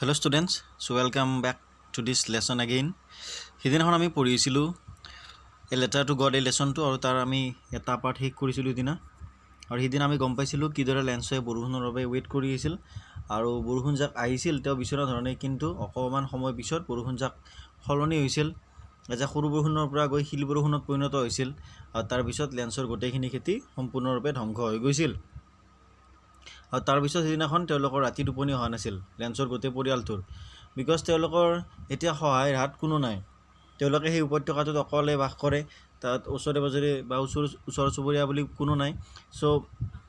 Hello students, so welcome back to this lesson again. সিদিনাখন আমি পঢ়িছিলোঁ এ লেটাৰ টু গড এই লেছনটো আৰু তাৰ আমি এটা পাৰ্ট শেষ কৰিছিলোঁ দিনা আৰু সিদিনা আমি গম পাইছিলোঁ কিদৰে লেন্সয়ে বৰষুণৰ বাবে ৱেইট কৰি আছিল আৰু বৰষুণ যাক আহিছিল তেওঁ বিচৰা ধৰণে কিন্তু অকণমান সময় পিছত বৰষুণ যাক সলনি হৈছিল এজা সৰু বৰষুণৰ পৰা গৈ শিল বৰষুণত পৰিণত হৈছিল আৰু তাৰ পিছত লেন্সৰ গোটেইখিনি খেতি সম্পূৰ্ণৰূপে ধ্বংস হৈ গৈছিল আৰু তাৰপিছত সিদিনাখন তেওঁলোকৰ ৰাতি টোপনি হোৱা নাছিল লেন্সৰ গোটেই পৰিয়ালটোৰ বিকজ তেওঁলোকৰ এতিয়া সহায়ৰ হাত কোনো নাই তেওঁলোকে সেই উপত্যকাটোত অকলে বাস কৰে তাত ওচৰে পাজৰে বা ওচৰ চুবুৰীয়া বুলি কোনো নাই চ'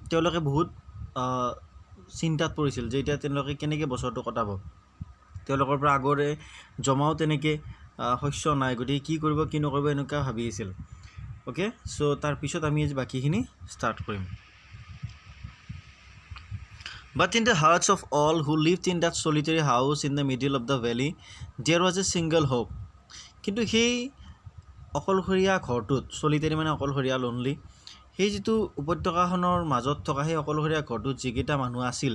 তেওঁলোকে বহুত চিন্তাত পৰিছিল যে এতিয়া তেওঁলোকে কেনেকৈ বছৰটো কটাব তেওঁলোকৰ পৰা আগৰে জমাও তেনেকৈ শস্য নাই গতিকে কি কৰিব কি নকৰিব এনেকুৱা ভাবি আছিল অ'কে চ' তাৰপিছত আমি বাকীখিনি ষ্টাৰ্ট কৰিম But in the hearts of all who lived in that solitary house in the middle of the valley, there was a single hope. কিন্তু সেই অকলশৰীয়া ঘৰটোত চলিটেৰী মানে অকলশৰীয়া লোনলি সেই যিটো উপত্যকাখনৰ মাজত থকা সেই অকলশৰীয়া ঘৰটোত যিকেইটা মানুহ আছিল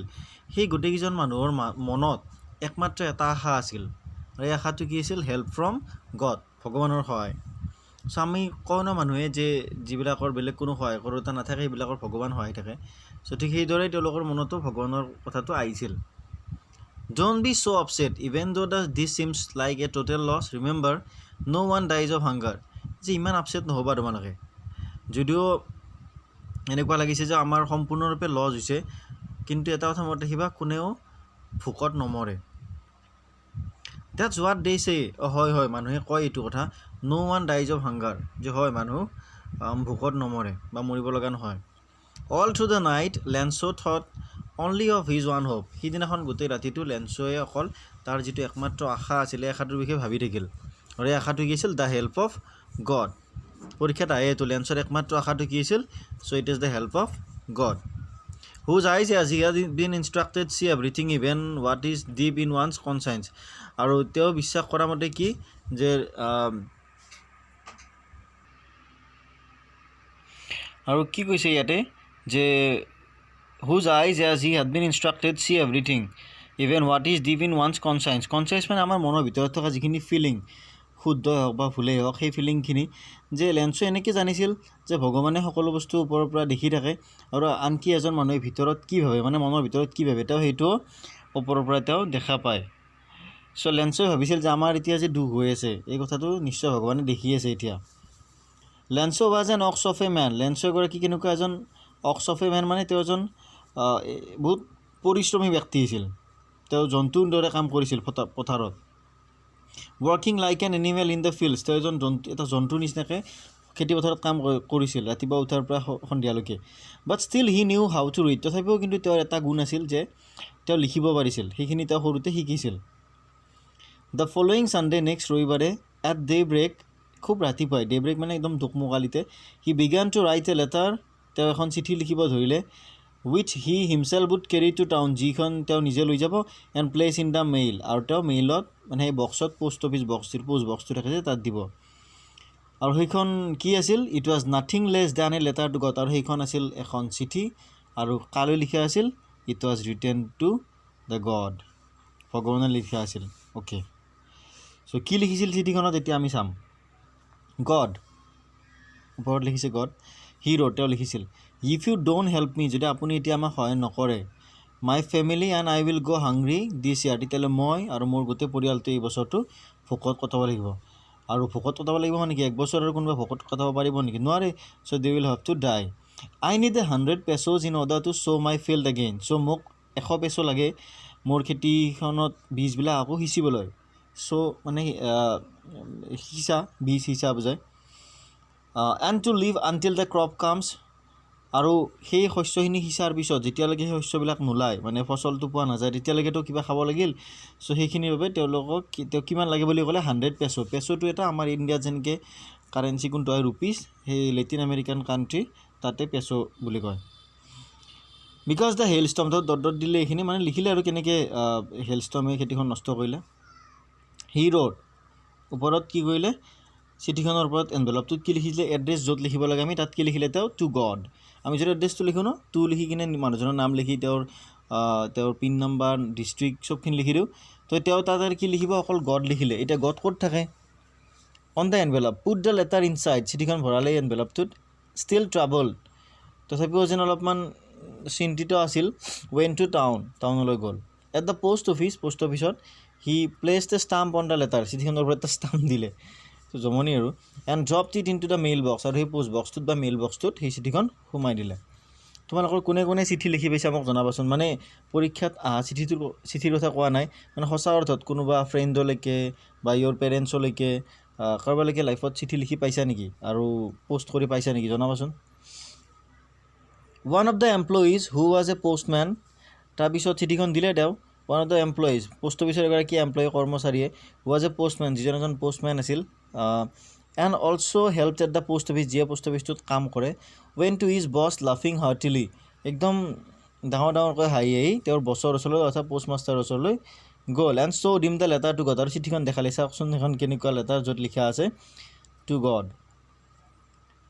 সেই গোটেইকেইজন মানুহৰ মনত একমাত্ৰ এটা আশা আছিল আৰু এই আশাটো কি আছিল হেল্প ফ্ৰম গড ভগৱানৰ সহায় চ' আমি কওঁ ন মানুহে যে যিবিলাকৰ বেলেগ কোনো সহায় কৰোঁতা নাথাকে সেইবিলাকৰ ভগৱান সহায় থাকে চ' ঠিক সেইদৰে তেওঁলোকৰ মনতো ভগৱানৰ কথাটো আহিছিল Don't be so upset even though this seems like a total loss remember no one dies of hunger যে ইমান আপছেট নহ'বা তোমালোকে যদিও এনেকুৱা লাগিছে যে আমাৰ সম্পূৰ্ণৰূপে লছ হৈছে কিন্তু এটা কথা মনত ৰাখিবা কোনেও ভোকত নমৰে That's what they say হয় মানুহে কয় এইটো কথা no one dies of hunger যে হয় মানুহ ভোকত নমৰে বা মৰিব লগা নহয় All through the night, Lanso thought only of his one hope. সিদিনাখন গোটেই ৰাতিটো লেন্সয়ে অকল তাৰ যিটো একমাত্ৰ আশা আছিলে আশাটোৰ বিষয়ে ভাবি থাকিল আৰু এই আশাটো কি আছিল দ্য হেল্প অফ গড পৰীক্ষাত আহে এইটো লেন্সৰ একমাত্ৰ আশাটো কি আছিল so' it is the help of God whose eyes as he has been instructed she everything even what is deep in one's conscience আৰু তেওঁ বিশ্বাস কৰা মতে কি যে আৰু কি কৈছে ইয়াতে যে whose eyes as he had been instructed see everything even what is deep in one's conscience মানে আমাৰ মনৰ ভিতৰত থকা যিখিনি ফিলিং শুদ্ধ হওক বা ভুলেই হওক সেই ফিলিংখিনি যে লেন্সো এনেকৈ জানিছিল যে ভগৱানে সকলো বস্তু ওপৰৰ পৰা দেখি থাকে আৰু আনকি এজন মানুহে ভিতৰত কি ভাবে মানে মনৰ ভিতৰত কি ভাবে তেওঁ সেইটো ওপৰৰ পৰা তেওঁ দেখা পায় চ' লেন্সোৱে ভাবিছিল যে আমাৰ এতিয়া যে দুখ হৈ আছে এই কথাটো নিশ্চয় ভগৱানে দেখি আছে এতিয়া Lencho was an ox of a man Lencho এগৰাকী কেনেকুৱা এজন অক্স অফ এ মেন মানে তেওঁ এজন বহুত পৰিশ্ৰমী ব্যক্তি আছিল তেওঁ জন্তুৰ দৰে কাম কৰিছিল পথাৰত working like an animal in the fields তেওঁ এজন এটা জন্তুৰ নিচিনাকৈ খেতিপথাৰত কাম কৰিছিল ৰাতিপুৱা উঠাৰ পৰা সন্ধিয়ালৈকে but still he knew how to read তথাপিও কিন্তু তেওঁৰ এটা গুণ আছিল যে তেওঁ লিখিব পাৰিছিল সেইখিনি তেওঁ সৰুতে শিকিছিল দ্য ফল'য়িং ছানডে নেক্সট ৰবিবাৰে এট ডে ব্ৰেক খুব ৰাতিপুৱাই ডে ব্ৰেক মানে একদম দোকমোকালিতে he began to write a letter তেওঁ এখন চিঠি লিখিব ধৰিলে with he himself would carry to town যিখন তেওঁ নিজে লৈ যাব and place in the mail আৰু তেওঁ মেইলত মানে সেই বক্সত পোষ্ট বক্সটো থাকে যে তাত দিব আৰু সেইখন কি আছিল it was nothing less than a letter to God আৰু সেইখন আছিল এখন চিঠি আৰু কালৈ লিখা আছিল it was written to the God ভগৱানে লিখা আছিল অ'কে চ' কি লিখিছিল চিঠিখনত এতিয়া আমি চাম গড ওপৰত লিখিছে গড হিৰো তেওঁ লিখিছিল if you don't help me যদি আপুনি এতিয়া আমাক সহায় নকৰে my family and I will go' hungry দিছ ইয়াৰ তেতিয়াহ'লে মই আৰু মোৰ গোটেই পৰিয়ালটো এই বছৰটো ভোকত কটাব লাগিব আৰু ভোকত কটাব লাগিব মানে কি এক বছৰ আৰু কোনোবা ভোকত কটাব পাৰিব নেকি নোৱাৰে so' they will have to die I need 100 pesos in order to sow' my field again so' মোক 100 পেছ' লাগে মোৰ খেতিখনত বীজবিলাক আকৌ সিঁচিবলৈ চ' মানে বীজ সিঁচা বুজায় and to leave until the crop comes আৰু সেই শস্যখিনি সিঁচাৰ পিছত যেতিয়ালৈকে সেই শস্যবিলাক নোলায় মানে ফচলটো পোৱা নাযায় তেতিয়ালৈকেতো কিবা খাব লাগিল চ' সেইখিনিৰ বাবে তেওঁলোকক তেওঁ কিমান লাগে বুলি ক'লে 100 পেছ' পেছ'টো এটা আমাৰ ইণ্ডিয়াত যেনেকৈ কাৰেঞ্চি কোনটো হয় ৰুপিজ সেই লেটিন আমেৰিকান কাণ্ট্ৰি তাতে পেছ' বুলি কয় বিকজ দ্য হেল ষ্টৰ্ম দত দিলে এইখিনি মানে লিখিলে আৰু কেনেকৈ হেল ষ্টৰ্মে খেতিখন নষ্ট কৰিলে হি ৰোড ওপৰত কি কৰিলে চিঠিখনৰ ওপৰত এনভেলপটোত কি লিখিছিলে এড্ৰেছ য'ত লিখিব লাগে আমি তাত কি লিখিলে তেওঁ টু গড আমি যদি এড্ৰেছটো লিখোঁ ন টু লিখি কিনে মানুহজনৰ নাম লিখি তেওঁৰ তেওঁৰ পিন নাম্বাৰ ডিষ্ট্ৰিক্ট চবখিনি লিখি দিওঁ তো তেওঁ তাত আৰু কি লিখিব অকল গড লিখিলে এতিয়া গড ক'ত থাকে on the envelope put the letter inside চিঠিখন ভৰালে এনভেলপটোত ষ্টিল ট্ৰাবল তথাপিও যেন অলপমান চিন্তিত আছিল ৱেন টু টাউনলৈ গ'ল এট দ্য পোষ্ট অফিচত he place the stamp on the letter চিঠিখনৰ ওপৰত এটা ষ্টাম্প দিলে তো জমনি আৰু and drop it into the mail box আৰু সেই পোষ্ট বক্সটোত বা মেইল বক্সটোত সেই চিঠিখন সোমাই দিলে তোমালোকৰ কোনে কোনে চিঠি লিখি পাইছা মোক জনাবাচোন মানে পৰীক্ষাত চিঠিৰ কথা কোৱা নাই মানে সঁচা অৰ্থত কোনোবা ফ্ৰেণ্ডলৈকে বা ইয়ৰ পেৰেণ্টছলৈকে কাৰোবালৈকে লাইফত চিঠি লিখি পাইছা নেকি আৰু পোষ্ট কৰি পাইছা নেকি জনাবাচোন one of the employees who was a postmen তাৰপিছত চিঠিখন দিলে তেওঁ one of the employees post অফিচৰ এগৰাকী এমপ্লয়ী কৰ্মচাৰীয়ে ৱাজ এ পোষ্টমেন যিজন এজন পোষ্টমেন আছিল and also' help at the post office যিয়ে পোষ্ট অফিচটোত কাম কৰে ৱেন টু ইজ বছ লাফিং হাৰ্টিলি একদম ডাঙৰকৈ হাঁহি তেওঁৰ বছৰ ওচৰলৈ অৰ্থাৎ পোষ্টমাষ্টাৰৰ ওচৰলৈ গ'ল এণ্ড চ' ডিম দ্য লেটাৰ টু গড আৰু চিঠিখন দেখালে চাওকচোন সেইখন কেনেকুৱা লেটাৰ য'ত লিখা আছে to God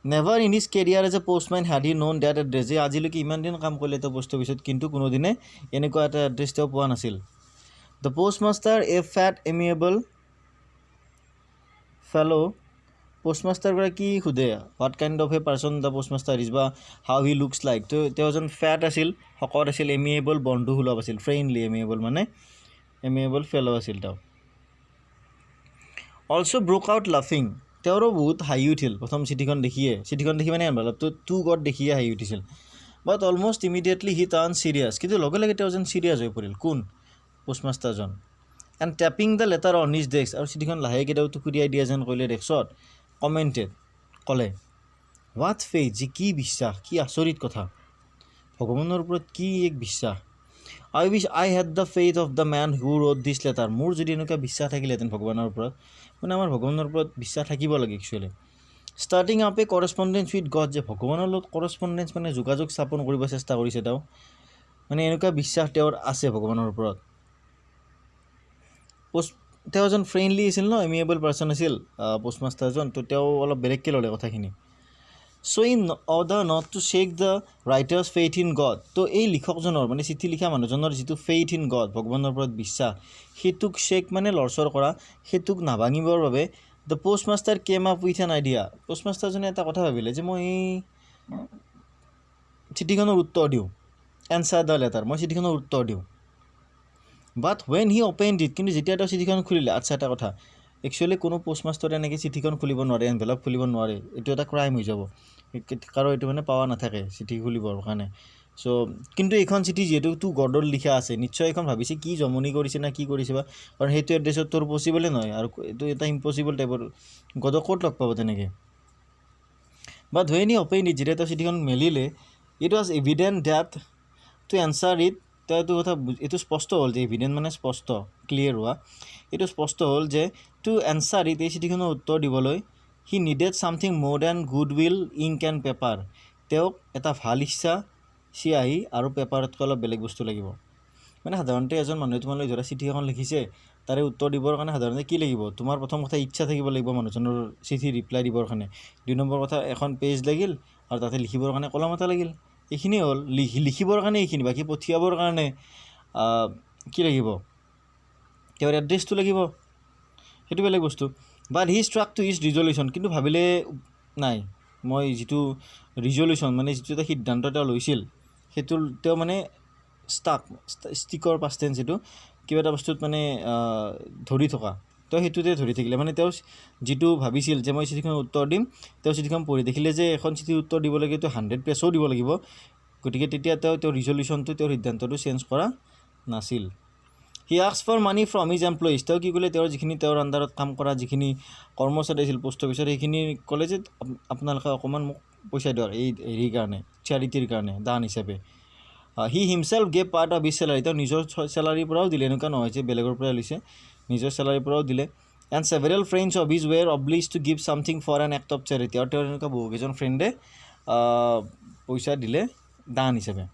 never in his career as a postman had he known that address যে আজিলৈকে ইমান দিন কাম কৰিলে তেওঁ পোষ্ট অফিচত কিন্তু কোনোদিনে এনেকুৱা এটা এড্ৰেছ তেওঁ পোৱা নাছিল the postmaster a fat amiable fellow পোষ্টমাষ্টাৰগৰাকী সোধে what kind of a person the postmaster is বা হাউ হি লুকছ লাইক তো তেওঁ এজন ফেট আছিল শকত আছিল এমিয়েবল বন্ধু সুলভ আছিল ফ্ৰেণ্ডলি এমিয়েবল মানে এমিয়েবল ফেলো আছিল তেওঁ অলছ' ব্ৰক আউট লাফিং তেওঁৰো বহুত হাঁহি উঠিল প্ৰথম চিঠিখন দেখি মানে এনভেলপটো টু গড দেখিয়ে হাঁহি উঠিছিল but almost immediately he turn serious কিন্তু লগে লগে তেওঁ যেন ছিৰিয়াছ হৈ পৰিল কোন পোষ্টমাষ্টাৰজন and tapping the letter on his desk আৰু চিঠিখন লাহেকৈ তেওঁ টুকুৰিয়াই দিয়া যেন কৰিলে ডেস্কত কমেণ্টেড ক'লে হোৱাট ফেইথ যে কি বিশ্বাস কি আচৰিত কথা ভগৱানৰ ওপৰত কি এক বিশ্বাস I which I had the faith of the man who wrote this letter মোৰ যদি এনেকুৱা বিশ্বাস থাকিলেহেঁতেন ভগৱানৰ ওপৰত মানে আমাৰ ভগৱানৰ ওপৰত বিশ্বাস থাকিব লাগে actually starting up a correspondence with God যে ভগৱানৰ লগত কৰস্পণ্ডেঞ্চ মানে যোগাযোগ স্থাপন কৰিব চেষ্টা কৰিছে তেওঁ মানে এনেকুৱা বিশ্বাস তেওঁৰ আছে ভগৱানৰ ওপৰত তেওঁ এজন ফ্ৰেণ্ডলি আছিল ন এমিয়েবল পাৰ্চন আছিল পোষ্টমাষ্টাৰজন তো তেওঁ অলপ বেলেগকৈ ল'লে কথাখিনি so' in order not to check the writer's faith in God তো এই লিখকজনৰ মানে চিঠি লিখা মানুহজনৰ যিটো ফেইথ ইন গড ভগৱানৰ ওপৰত বিশ্বাস সেইটোক চেক মানে লৰচৰ কৰা সেইটোক নাভাঙিবৰ বাবে the postmaster came up with an idea পোষ্টমাষ্টাৰজনে এটা কথা ভাবিলে যে মই এই চিঠিখনৰ উত্তৰ দিওঁ এনচাৰ দ্য লেটাৰ মই চিঠিখনৰ উত্তৰ দিওঁ বাট ৱেন হি অপেন ডিট কিন্তু যেতিয়া তেওঁ চিঠিখন খুলিলে আচ্ছা এটা কথা একচুৱেলি কোনো পোষ্টমাষ্টাৰে এনেকৈ চিঠিখন খুলিব নোৱাৰে এনভেলপ খুলিব নোৱাৰে এইটো এটা ক্ৰাইম হৈ যাব কাৰো এইটো মানে পাৱা নাথাকে চিঠি খুলিবৰ কাৰণে চ' কিন্তু এইখন চিঠি যিহেতু টু গডত লিখা আছে নিশ্চয় এইখন ভাবিছে কি জমনি কৰিছে না কি কৰিছে বা কাৰণ সেইটো এড্ৰেছত তোৰ পচিবলে নহয় আৰু এইটো এটা ইম্পচিবল টাইপৰ গডক ক'ত লগ পাব তেনেকৈ বাট ৱেন হি অপেন ডিট যেতিয়া তেওঁ চিঠিখন মেলিলে it was evident that to answer it তেওঁ এইটো কথা এইটো স্পষ্ট হ'ল যে এভিডেণ্ট মানে স্পষ্ট ক্লিয়াৰ হোৱা এইটো স্পষ্ট হ'ল যে টু এনচাৰ ইট এই চিঠিখনৰ উত্তৰ দিবলৈ he needed something more than good will ink and paper তেওঁক এটা ভাল ইচ্ছা চিয়াহী আৰু পেপাৰতকৈ অলপ বেলেগ বস্তু লাগিব মানে সাধাৰণতে এজন মানুহে তোমালৈ ধৰা চিঠি এখন লিখিছে তাৰে উত্তৰ দিবৰ কাৰণে সাধাৰণতে কি লাগিব তোমাৰ প্ৰথম কথা ইচ্ছা থাকিব লাগিব মানুহজনৰ চিঠি ৰিপ্লাই দিবৰ কাৰণে 2 নম্বৰ কথা এখন পেজ লাগিল আৰু তাতে লিখিবৰ কাৰণে কলম এটা লাগিল এইখিনি হ'ল লিখিবৰ কাৰণে এইখিনি বাকী পঠিয়াবৰ কাৰণে কি লাগিব তেওঁৰ এড্ৰেছটো লাগিব সেইটো বেলেগ বস্তু but he stuck to his resolution কিন্তু ভাবিলে নাই মই যিটো ৰিজলিউশ্যন মানে যিটো এটা সিদ্ধান্ত তেওঁ লৈছিল সেইটো তেওঁ মানে ষ্টিকৰ পাষ্ট টেন্স এইটো কিবা এটা বস্তুত মানে ধৰি থকা তেওঁ সেইটোতে ধৰি থাকিলে মানে তেওঁ যিটো ভাবিছিল যে মই চিঠিখনৰ উত্তৰ দিম তেওঁ চিঠিখন পঢ়ি দেখিলে যে এখন চিঠিৰ উত্তৰ দিব লাগে তেওঁ 100 পেজো দিব লাগিব গতিকে তেতিয়া তেওঁৰ ৰিজলিউশ্যনটো তেওঁৰ সিদ্ধান্তটো চেঞ্জ কৰা নাছিল he ask for money from his employees তেওঁ কি ক'লে তেওঁৰ যিখিনি তেওঁৰ আণ্ডাৰত কাম কৰা যিখিনি কৰ্মচাৰী আছিল পোষ্ট অফিচত সেইখিনি ক'লে যে আপোনালোকে অকণমান মোক পইচা দিয়ক এই হেৰিৰ কাৰণে চেৰিটিৰ কাৰণে দান হিচাপে he himself gave part of his salary তেওঁ নিজৰ চেলাৰীৰ পৰাও দিলে এনেকুৱা নহয় যে বেলেগৰ পৰা লৈছে নিজৰ চেলাৰীৰ পৰাও দিলে and several friends of his were obliged to give something for an act of charity আৰু তেওঁৰ এনেকুৱা বহুকেইজন ফ্ৰেণ্ডে পইচা দিলে দান হিচাপে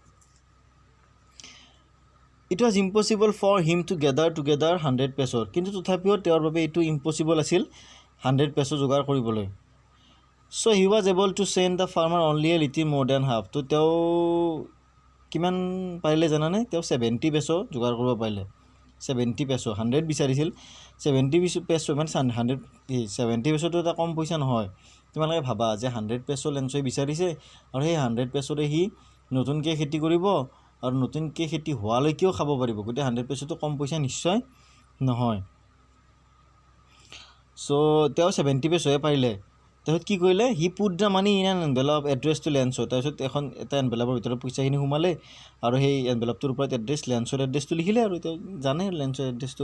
it was impossible for him to gather 100 পেজৰ কিন্তু তথাপিও তেওঁৰ বাবে এইটো ইম্পচিবল আছিল 100 পেজো যোগাৰ কৰিবলৈ so' he was able to send the farmer only a little more than half তো তেওঁ কিমান পাৰিলে জানানে তেওঁ 70 পেছো যোগাৰ কৰিব পাৰিলে 70 পেছো 100 বিচাৰিছিল 70 পেছো মানে 100 70 পেছোটো এটা কম পইচা নহয় তোমালোকে ভাবা যে 100 পেছো লেন্সই বিচাৰিছে আৰু সেই 100 পেছোৰে সি নতুনকৈ খেতি কৰিব আৰু নতুনকৈ খেতি হোৱালৈকেও খাব পাৰিব গতিকে 100 পেছোটো কম পইচা নিশ্চয় নহয় চ' তেওঁ 70 পেছোহে পাৰিলে তাৰপিছত কি কৰিলে he put the money in an envelope address to লেন্সৰ তাৰপিছত এটা এনভেলপৰ ভিতৰত পইচাখিনি সোমালে আৰু সেই এনভেলপটোৰ ওপৰত এড্ৰেছ লেন্সৰ এড্ৰেছটো লিখিলে আৰু তেওঁ জানে লেন্সৰ এড্ৰেছটো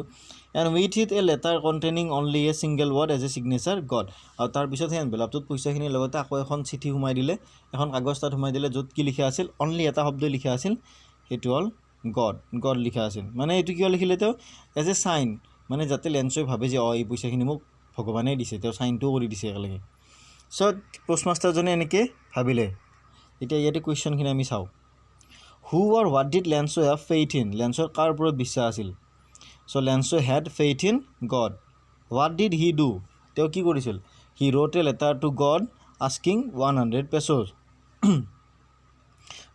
and with it a letter containing only a single word as a signature God আৰু তাৰপিছত সেই এনভেলপটোত পইচাখিনিৰ লগতে আকৌ এখন চিঠি সোমাই দিলে এখন কাগজ তাত সোমাই দিলে য'ত কি লিখা আছিল অনলি এটা শব্দ লিখা আছিল সেইটো হ'ল গড লিখা আছিল মানে এইটো কিয় লিখিলে তেওঁ এজ এ চাইন মানে যাতে লেন্সই ভাবে যে এই পইচাখিনি মোক ভগৱানে দিছে তেওঁ চাইনটোও কৰি দিছে একেলগে চ' পোষ্টমাষ্টাৰজনে এনেকৈ ভাবিলে এতিয়া ইয়াতে কুৱেশ্যনখিনি আমি চাওঁ who or what did Lencho have faith in লেন্সৰ কাৰ ওপৰত বিশ্বাস আছিল so' Lencho had faith in God what did he do তেওঁ কি কৰিছিল he wrote a letter to God asking 100 pesos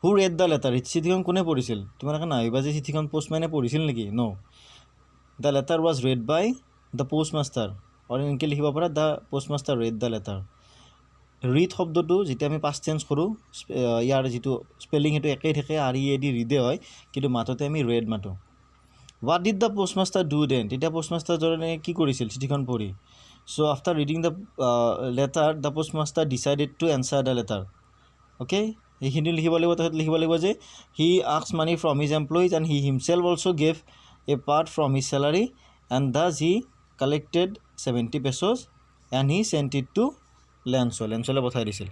who read the letter চিঠিখন কোনে পঢ়িছিল তোমালোকে নাহিবা যে চিঠিখন পোষ্টমেনে পঢ়িছিল নেকি no the letter was read by the postmaster আৰু এনেকৈ লিখিব পাৰা the postmaster read the letter read শব্দটো যেতিয়া আমি পাষ্ট টেন্স কৰোঁ ইয়াৰ যিটো স্পেলিং সেইটো একেই থাকে READ ৰিডে হয় কিন্তু মাততে আমি ৰেড মাতোঁ what did the postmaster do then তেতিয়া পোষ্টমাষ্টাৰজনে কি কৰিছিল চিঠিখন পঢ়ি so' after reading the letter the postmaster decided to answer the letter okay এইখিনি লিখিব লাগিব তাৰপিছত লিখিব লাগিব যে he asks money from his employees and he himself also' gave a part from his salary and thus he collected 70 pesos and he sent it to লেন্সলৈ পঠাই দিছিল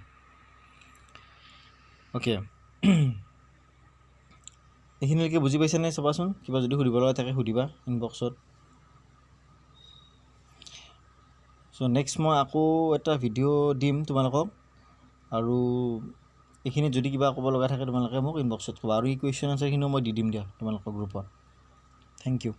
অ'কে এইখিনিলৈকে বুজি পাইছেনে চাবাচোন কিবা যদি সুধিব লগা থাকে সুধিবা ইনবক্সত চ' নেক্সট মই আকৌ এটা ভিডিঅ' দিম তোমালোকক আৰু এইখিনি যদি কিবা ক'ব লগা থাকে তোমালোকে মোক ইনবক্সত ক'বা আৰু এই কুৱেশ্যন আনচাৰখিনিও মই দি দিম দিয়া তোমালোকৰ গ্ৰুপত থেংক ইউ